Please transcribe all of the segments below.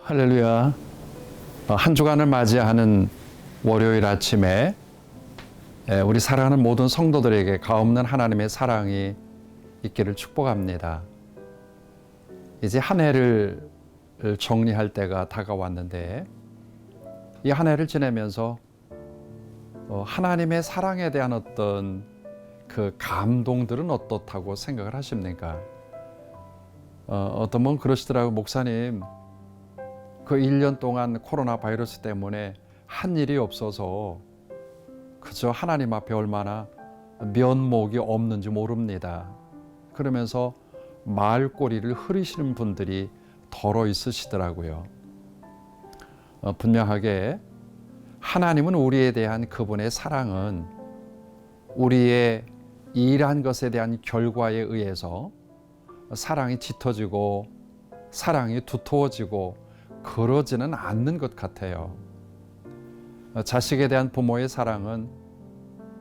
할렐루야. 한 주간을 맞이하는 월요일 아침에 우리 사랑하는 모든 성도들에게 가없는 하나님의 사랑이 있기를 축복합니다. 이제 한 해를 정리할 때가 다가왔는데 이 한 해를 지내면서 하나님의 사랑에 대한 어떤 그 감동들은 어떻다고 생각을 하십니까? 어떤 분 그러시더라고요. 목사님, 그 1년 동안 코로나 바이러스 때문에 한 일이 없어서 그저 하나님 앞에 얼마나 면목이 없는지 모릅니다. 그러면서 말꼬리를 흐리시는 분들이 더러 있으시더라고요. 분명하게 하나님은 우리에 대한 그분의 사랑은 우리의 일한 것에 대한 결과에 의해서 사랑이 짙어지고 사랑이 두터워지고 그러지는 않는 것 같아요. 자식에 대한 부모의 사랑은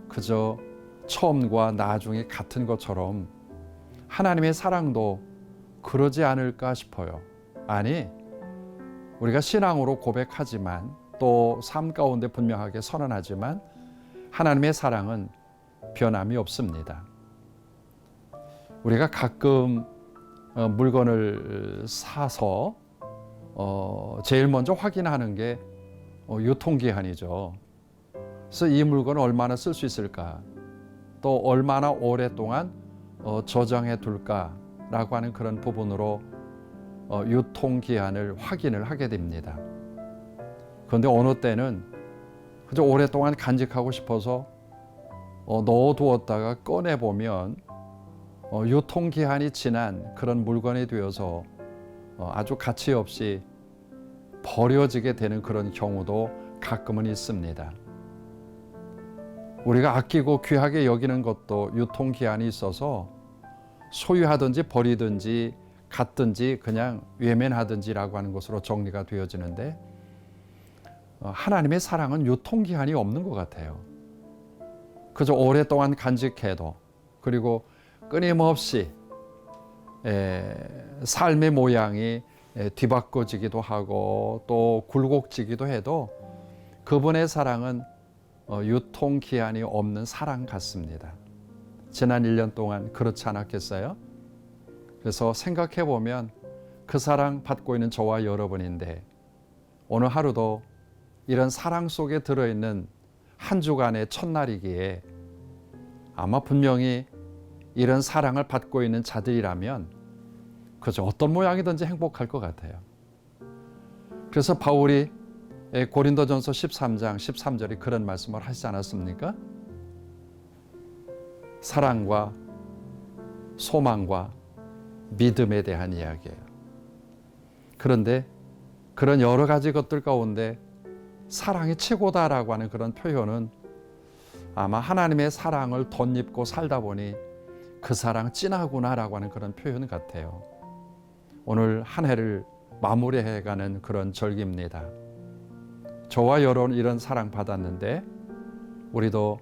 그저 처음과 나중이 같은 것처럼 하나님의 사랑도 그러지 않을까 싶어요. 아니, 우리가 신앙으로 고백하지만 또 삶 가운데 분명하게 선언하지만 하나님의 사랑은 변함이 없습니다. 우리가 가끔 물건을 사서 제일 먼저 확인하는 게 유통기한이죠. 그래서 이 물건을 얼마나 쓸 수 있을까, 또 얼마나 오랫동안 저장해 둘까라고 하는 그런 부분으로 유통기한을 확인을 하게 됩니다. 그런데 어느 때는 그저 오랫동안 간직하고 싶어서 넣어두었다가 꺼내보면 유통기한이 지난 그런 물건이 되어서 아주 가치 없이 버려지게 되는 그런 경우도 가끔은 있습니다. 우리가 아끼고 귀하게 여기는 것도 유통기한이 있어서 소유하든지 버리든지 갖든지 그냥 외면하든지라고 하는 것으로 정리가 되어지는데 하나님의 사랑은 유통기한이 없는 것 같아요. 그저 오랫동안 간직해도, 그리고 끊임없이 삶의 모양이 뒤바꿔지기도 하고 또 굴곡지기도 해도 그분의 사랑은 유통기한이 없는 사랑 같습니다. 지난 1년 동안 그렇지 않았겠어요? 그래서 생각해 보면 그 사랑 받고 있는 저와 여러분인데 오늘 하루도 이런 사랑 속에 들어있는 한 주간의 첫날이기에 아마 분명히 이런 사랑을 받고 있는 자들이라면 그저 어떤 모양이든지 행복할 것 같아요. 그래서 바울이 고린도전서 13장 13절에 그런 말씀을 하시지 않았습니까? 사랑과 소망과 믿음에 대한 이야기예요. 그런데 그런 여러 가지 것들 가운데 사랑이 최고다라고 하는 그런 표현은 아마 하나님의 사랑을 덧입고 살다 보니 그 사랑 진하구나라고 하는 그런 표현 같아요. 오늘 한 해를 마무리해가는 그런 절기입니다. 저와 여러분 이런 사랑 받았는데 우리도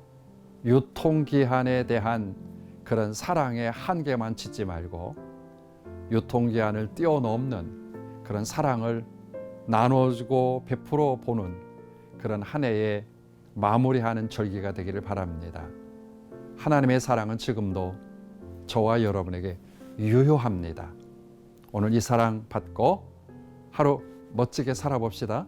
유통기한에 대한 그런 사랑의 한계만 짓지 말고 유통기한을 뛰어넘는 그런 사랑을 나눠주고 베풀어 보는 그런 한 해에 마무리하는 절기가 되기를 바랍니다. 하나님의 사랑은 지금도 저와 여러분에게 유효합니다. 오늘 이 사랑 받고 하루 멋지게 살아봅시다.